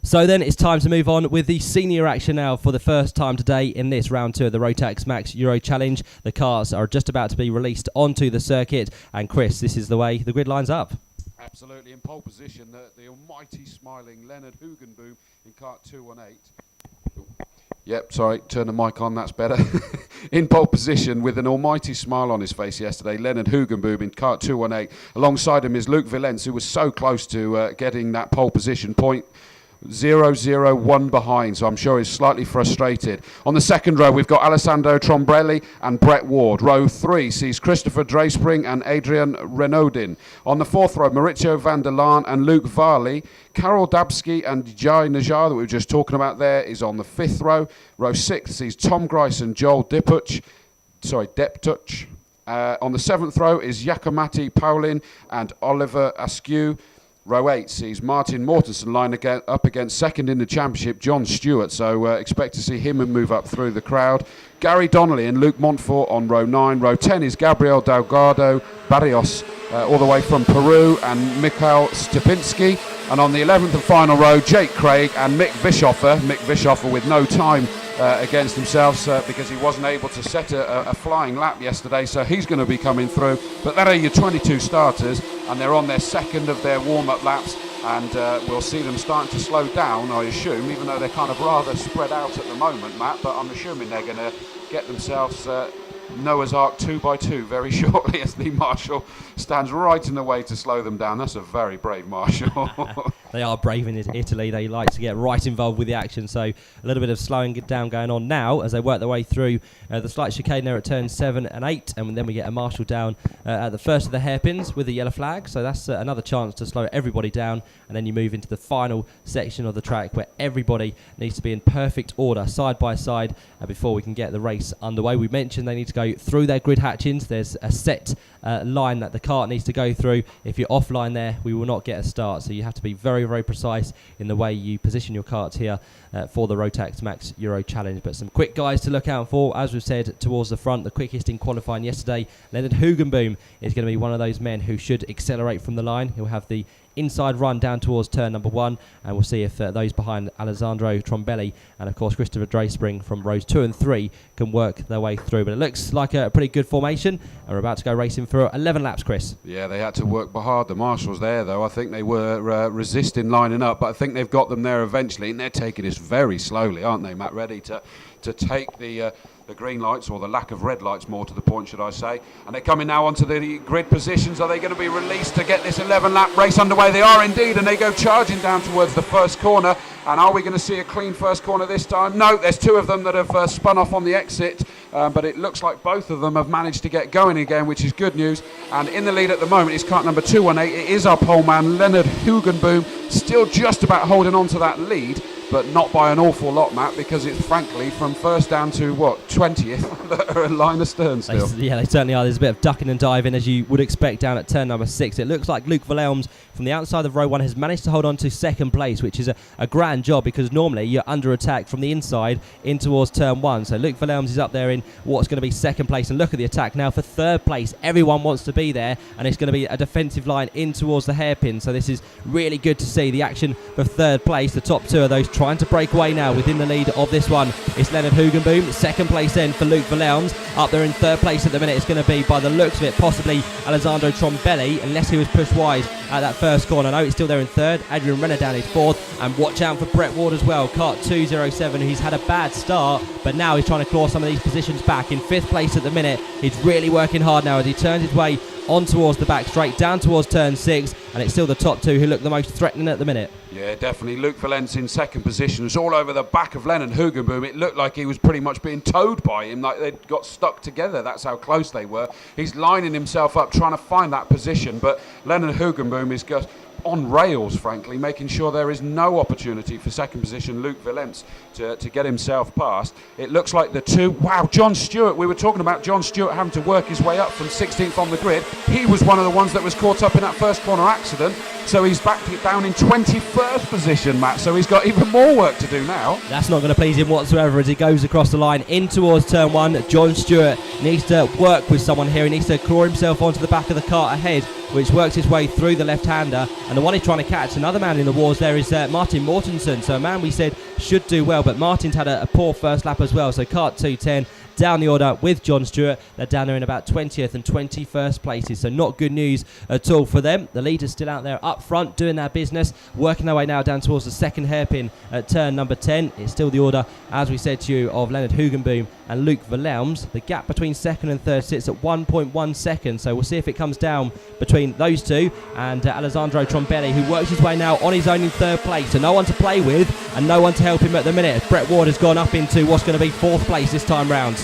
So then it's time to move on with the senior action now for the first time today in this round 2 of the Rotax Max Euro Challenge. The cars are just about to be released onto the circuit, and Chris, this is the way the grid lines up. Absolutely, in pole position, the almighty smiling Leonard Hugenboom in kart 218. Yep, sorry, turn the mic on, that's better. In pole position with an almighty smile on his face yesterday, Leonard Hugenboom in kart 218. Alongside him is Luc Villens, who was so close to getting that pole position point. 0-0-1 behind, so I'm sure he's slightly frustrated. On the second row, we've got Alessandro Trombelli and Brett Ward. Row 3 sees Christopher Drayspring and Adrian Renaudin. On the fourth row, Maurizio van der Laan and Luke Varley. Karol Dabski and Jai Najar, that we were just talking about there, is on the fifth row. Row 6 sees Tom Grice and Joel Deptuch. On the seventh row is Jakomati Paulin and Oliver Askew. Row 8 sees Martin Mortensen line up against second in the championship, John Stewart. So expect to see him move up through the crowd. Gary Donnelly and Luke Montfort on row 9. Row 10 is Gabriel Delgado Barrios, all the way from Peru, and Mikhail Stepinski. And on the 11th and final row, Jake Craig and Mick Vischoffer. Mick Vischoffer with no time against himself because he wasn't able to set a flying lap yesterday, so he's going to be coming through. But that are your 22 starters, and they're on their second of their warm-up laps, and we'll see them starting to slow down, I assume, even though they're kind of rather spread out at the moment, Matt, but I'm assuming they're going to get themselves Noah's Ark 2x2 very shortly, as the marshal stands right in the way to slow them down. That's a very brave marshal. They are brave in Italy. They like to get right involved with the action, so a little bit of slowing down going on now as they work their way through the slight chicane there at turns 7 and 8, and then we get a marshal down at the first of the hairpins with the yellow flag, so that's another chance to slow everybody down, and then you move into the final section of the track where everybody needs to be in perfect order, side by side, before we can get the race underway. We mentioned they need to go through their grid hatchings. There's a set line that the cart needs to go through. If you're offline there, we will not get a start, so you have to be very, very precise in the way you position your carts here for the Rotax Max Euro Challenge. But some quick guys to look out for, as we've said, towards the front. The quickest in qualifying yesterday, Leonard Hugenboom, is going to be one of those men who should accelerate from the line. He'll have the inside run down towards turn number 1, and we'll see if those behind Alessandro Trombelli and of course Christopher Drayspring from rows 2 and 3 can work their way through. But it looks like a pretty good formation, and we're about to go racing for 11 laps, Chris. Yeah, they had to work hard, the marshals there, though. I think they were resisting lining up, but I think they've got them there eventually, and they're taking this very slowly, aren't they, Matt? Ready to take the green lights, or the lack of red lights, more to the point, should I say. And they're coming now onto the grid positions. Are they going to be released to get this 11-lap race underway? They are indeed, and they go charging down towards the first corner. And are we going to see a clean first corner this time? No, there's 2 of them that have spun off on the exit, but it looks like both of them have managed to get going again, which is good news. And in the lead at the moment is kart number 218. It is our pole man, Leonard Hugenboom, still just about holding on to that lead, but not by an awful lot, Matt, because it's frankly from first down to 20th that are a line astern still. They certainly are. There's a bit of ducking and diving, as you would expect, down at turn number 6. It looks like Luke Wilhelms from the outside of row 1 has managed to hold on to second place, which is a grand job, because normally you're under attack from the inside in towards turn 1. So Luke Wilhelms is up there in what's going to be second place, and look at the attack now for third place. Everyone wants to be there, and it's going to be a defensive line in towards the hairpin. So this is really good to see the action for third place. The top 2 of those trying to break away now within the lead of this one. It's Leonard Hugenboom, second place then for Luke Wilhelms. Up there in third place at the minute, it's going to be, by the looks of it, possibly Alessandro Trombelli, unless he was pushed wide at that first corner. No, he's still there in third. Adrian Renaudin is fourth, and watch out for Brett Ward as well. Kart 207, he's had a bad start, but now he's trying to claw some of these positions back. In fifth place at the minute, he's really working hard now as he turns his way on towards the back straight, down towards turn 6, and it's still the top 2 who look the most threatening at the minute. Yeah, definitely. Luke Villens in second position. It's all over the back of Leonard Hugenboom. It looked like he was pretty much being towed by him, like they'd got stuck together. That's how close they were. He's lining himself up, trying to find that position, but Leonard Hugenboom is just on rails, frankly, making sure there is no opportunity for second position Luke Villens to get himself past. It looks like the 2... Wow, John Stewart. We were talking about John Stewart having to work his way up from 16th on the grid. He was one of the ones that was caught up in that first corner accident. So he's back down in 21st position, Matt. So he's got even more work to do now. That's not going to please him whatsoever as he goes across the line in towards turn 1. John Stewart needs to work with someone here. He needs to claw himself onto the back of the cart ahead, which works his way through the left-hander. And the one he's trying to catch, another man in the wars there, is Martin Mortensen. So a man we said should do well, but Martin's had a poor first lap as well. So kart 210 down the order with John Stewart. They're down there in about 20th and 21st places, so not good news at all for them. The leaders still out there up front doing their business, working their way now down towards the second hairpin at turn number 10. It's still the order, as we said to you, of Leonard Hugenboom and Luke Wilhelms. The gap between second and third sits at 1.1 seconds, so we'll see if it comes down between those two and Alessandro Trombelli, who works his way now on his own in third place. So no one to play with and no one to help him at the minute. Brett Ward has gone up into what's going to be fourth place this time round.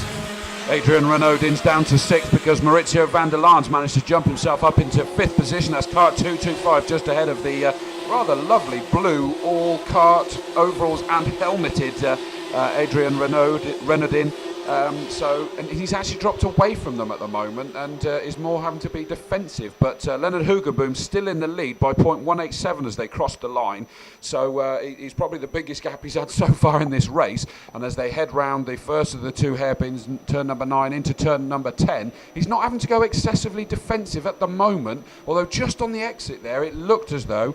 Adrian Renaudin's down to 6th because Maurizio van der Laan's managed to jump himself up into 5th position. That's kart 225, just ahead of the rather lovely blue all kart overalls and helmeted Adrian Renaudin. And he's actually dropped away from them at the moment and is more having to be defensive. But Leonard Hugenboom still in the lead by 0.187 as they crossed the line. So he's probably the biggest gap he's had so far in this race. And as they head round the first of the two hairpins, turn number 9 into turn number 10, he's not having to go excessively defensive at the moment. Although just on the exit there, it looked as though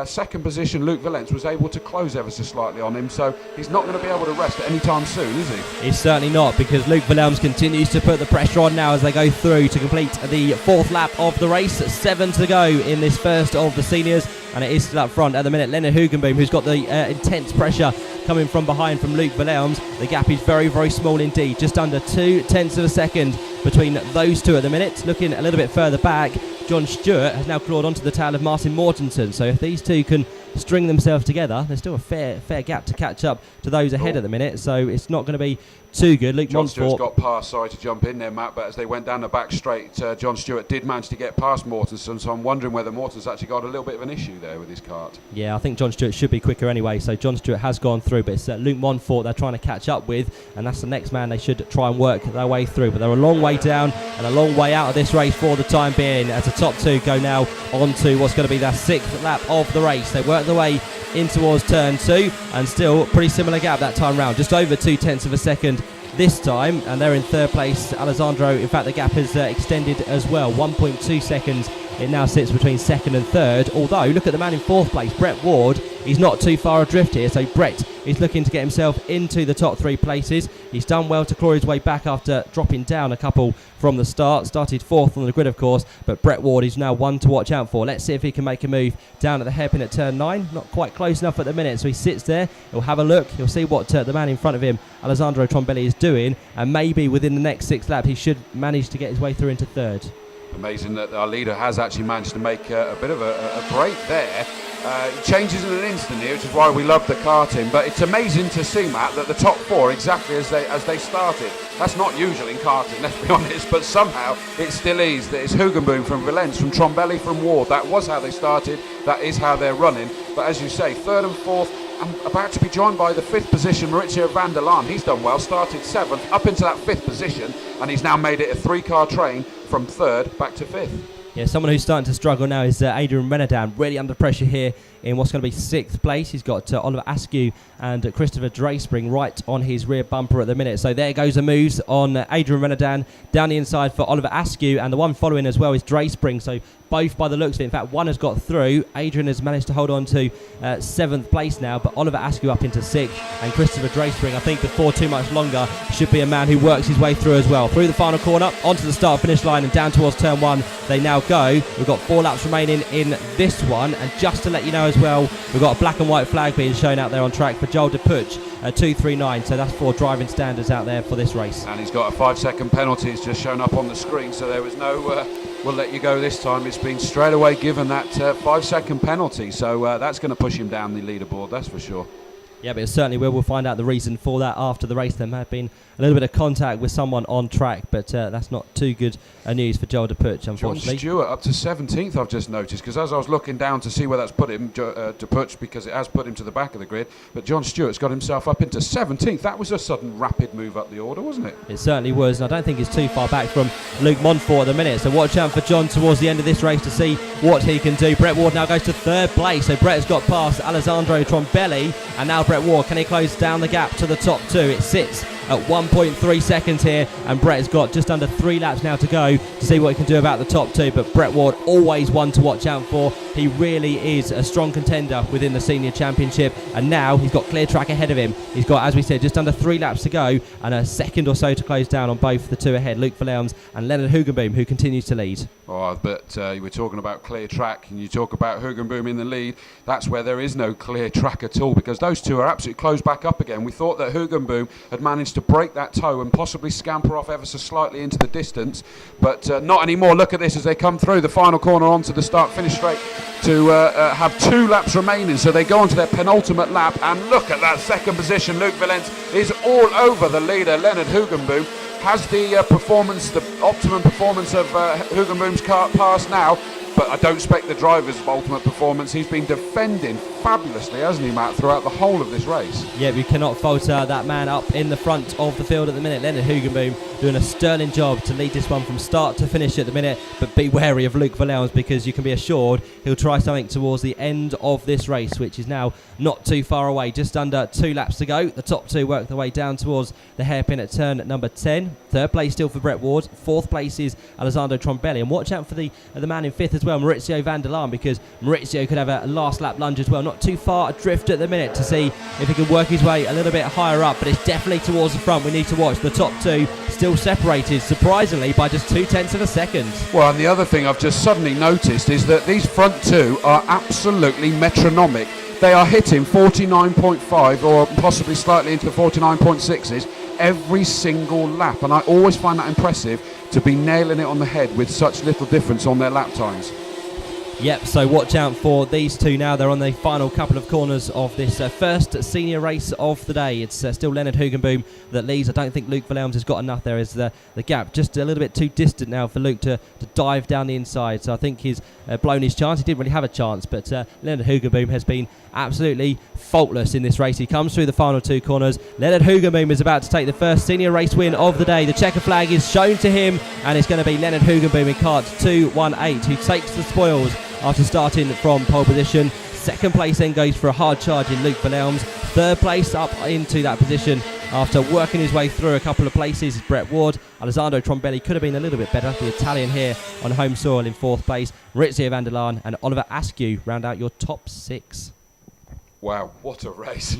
second position Luke Wilhelms was able to close ever so slightly on him. So he's not going to be able to rest at any time soon, is he? He's certainly not, because Luke Wilhelms continues to put the pressure on now as they go through to complete the fourth lap of the race. 7 to go in this first of the seniors, and it is still up front at the minute. Leonard Hugenboom, who's got the intense pressure coming from behind from Luke Wilhelms. The gap is very, very small indeed, just under 0.2 of a second between those two at the minute. Looking a little bit further back, John Stewart has now clawed onto the tail of Martin Mortensen. So if these two can string themselves together, there's still a fair gap to catch up to those ahead at the minute. So it's not going to be too good. Luke John Montfort Stewart's got past, sorry to jump in there, Matt, but as they went down the back straight, John Stewart did manage to get past Mortensen, so I'm wondering whether Mortensen's actually got a little bit of an issue there with his kart. Yeah, I think John Stewart should be quicker anyway, so John Stewart has gone through, but it's Luke Montfort they're trying to catch up with, and that's the next man they should try and work their way through. But they're a long way down and a long way out of this race for the time being, as the top two go now on to what's going to be their 6th lap of the race. They work their way in towards turn 2, and still pretty similar gap that time round, just over 0.2 of a second this time, and they're in third place. Alessandro, in fact the gap has extended as well, 1.2 seconds it now sits between second and third. Although look at the man in fourth place, Brett Ward, he's not too far adrift here, so Brett is looking to get himself into the top 3 places. He's done well to claw his way back after dropping down a couple from the start. Started 4th on the grid, of course, but Brett Ward is now one to watch out for. Let's see if he can make a move down at the hairpin at turn 9. Not quite close enough at the minute, so he sits there. He'll have a look. He'll see what the man in front of him, Alessandro Trombelli, is doing, and maybe within the next 6 laps he should manage to get his way through into third. Amazing that our leader has actually managed to make a bit of a break there. It changes in an instant here, which is why we love the karting. But it's amazing to see, Matt, that the top 4 exactly as they started. That's not usual in karting, let's be honest, but somehow it still is. It's Hugenboom from Wilhelms, from Trombelli, from Ward. That was how they started. That is how they're running. But as you say, 3rd and 4th, I'm about to be joined by the 5th position, Maurizio van der Laan. He's done well, started 7th, up into that 5th position, and he's now made it a 3-car train from 3rd back to 5th. Yeah, someone who's starting to struggle now is Adrian Renaudin, really under pressure here in what's going to be 6th place. He's got Oliver Askew and Christopher Drayspring right on his rear bumper at the minute. So there goes the moves on Adrian Renaudin down the inside for Oliver Askew, and the one following as well is Drayspring. So both by the looks of it, in fact one has got through. Adrian has managed to hold on to 7th place now, but Oliver Askew up into 6th, and Christopher Drayspring, I think before too much longer, should be a man who works his way through as well. Through the final corner, onto the start finish line and down towards turn 1 they now go. We've got 4 laps remaining in this one, and just to let you know as well, we've got a black and white flag being shown out there on track for Joel de Puig, 239, so that's for driving standards out there for this race. And he's got a 5-second penalty. It's just shown up on the screen, so there was no we'll let you go this time. It's been straight away given that 5-second penalty, so that's going to push him down the leaderboard, that's for sure. Yeah, but it certainly will. We'll find out the reason for that after the race. There may have been a little bit of contact with someone on track, but that's not too good news for Joel DePuch, unfortunately. John Stewart up to 17th, I've just noticed, because as I was looking down to see where that's put him, DePuch, because it has put him to the back of the grid, but John Stewart's got himself up into 17th. That was a sudden rapid move up the order, wasn't it? It certainly was, and I don't think it's too far back from Luke Montfort at the minute. So watch out for John towards the end of this race to see what he can do. Brett Ward now goes to third place. So Brett has got past Alessandro Trombelli, and now Brett Ward, can he close down the gap to the top two? It sits at 1.3 seconds here, and Brett has got just under 3 laps now to go to see what he can do about the top two. But Brett Ward, always one to watch out for. He really is a strong contender within the senior championship, and now he's got clear track ahead of him. He's got, as we said, just under 3 laps to go and a second or so to close down on both the two ahead, Luke Verlelms and Leonard Hugenboom, who continues to lead. Oh, but you were talking about clear track, and you talk about Hugenboom in the lead. That's where there is no clear track at all, because those two are absolutely closed back up again. We thought that Hugenboom had managed to break that toe and possibly scamper off ever so slightly into the distance, but not anymore. Look at this as they come through the final corner onto the start-finish straight to have 2 laps remaining. So they go on to their penultimate lap, and look at that second position. Luke Verlelms is all over the leader. Leonard Hugenboom has the performance, the optimum performance of Hugenboom's car pass now, but I don't expect the driver's ultimate performance. He's been defending fabulously, hasn't he, Matt, throughout the whole of this race? Yeah, we cannot falter that man up in the front of the field at the minute. Leonard Hugenboom doing a sterling job to lead this one from start to finish at the minute, but be wary of Luke Verlelms, because you can be assured he'll try something towards the end of this race, which is now not too far away. Just under 2 laps to go. The top two work their way down towards the hairpin at turn number 10. Third place still for Brett Ward. Fourth place is Alessandro Trombelli. And watch out for the man in fifth as well, Maurizio van der Laan, because Maurizio could have a last lap lunge as well. Not too far adrift at the minute to see if he can work his way a little bit higher up, but it's definitely towards the front. We need to watch the top two still separated, surprisingly, by just 0.2 of a second. Well, and the other thing I've just suddenly noticed is that these front two are absolutely metronomic. They are hitting 49.5 or possibly slightly into the 49.6s every single lap, and I always find that impressive, to be nailing it on the head with such little difference on their lap times. Yep, so watch out for these two now. They're on the final couple of corners of this first senior race of the day. It's still Leonard Hugenboom that leads. I don't think Luke Verlelms has got enough there. Is the gap just a little bit too distant now for Luke to dive down the inside. So I think he's blown his chance. He didn't really have a chance, but Leonard Hugenboom has been absolutely faultless in this race. He comes through the final 2 corners. Leonard Hugenboom is about to take the first senior race win of the day. The checker flag is shown to him, and it's going to be Leonard Hugenboom in kart 218 who takes the spoils after starting from pole position. Second place then goes for a hard charge in Luke Verlelms. Third place up into that position after working his way through a couple of places is Brett Ward. Alessandro Trombelli could have been a little bit better. The Italian here on home soil in 4th place. Maurizio van der Laan and Oliver Askew round out your top 6. Wow, what a race.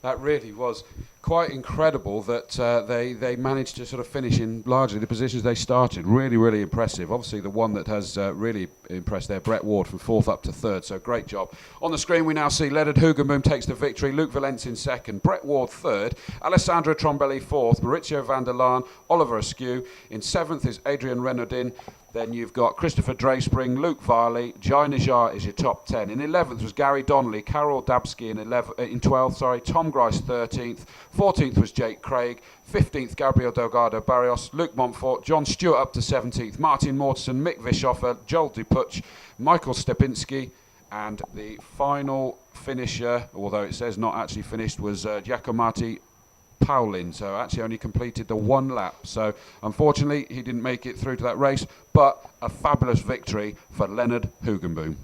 That really was quite incredible that they managed to sort of finish in largely the positions they started. Really, really impressive. Obviously, the one that has really impressed there, Brett Ward, from 4th up to 3rd, so great job. On the screen, we now see Leonard Hugenboom takes the victory, Luke Verlelms in 2nd, Brett Ward 3rd, Alessandro Trombelli 4th, Maurizio van der Laan, Oliver Askew. In 7th is Adrian Renaudin. Then you've got Christopher Drayspring, Luke Varley, Jai Najar is your top 10. In 11th was Gary Donnelly, Carol Dabsky in 12th, Tom Grice 13th. 14th was Jake Craig. 15th, Gabriel Delgado Barrios, Luke Montfort, John Stewart up to 17th, Martin Mortensen, Mick Vischoffer, Joel DePuch, Michael Stepinski, and the final finisher, although it says not actually finished, was Giacometti Paulin, so actually only completed the 1 lap. So unfortunately he didn't make it through to that race, but a fabulous victory for Leonard Hugenboom.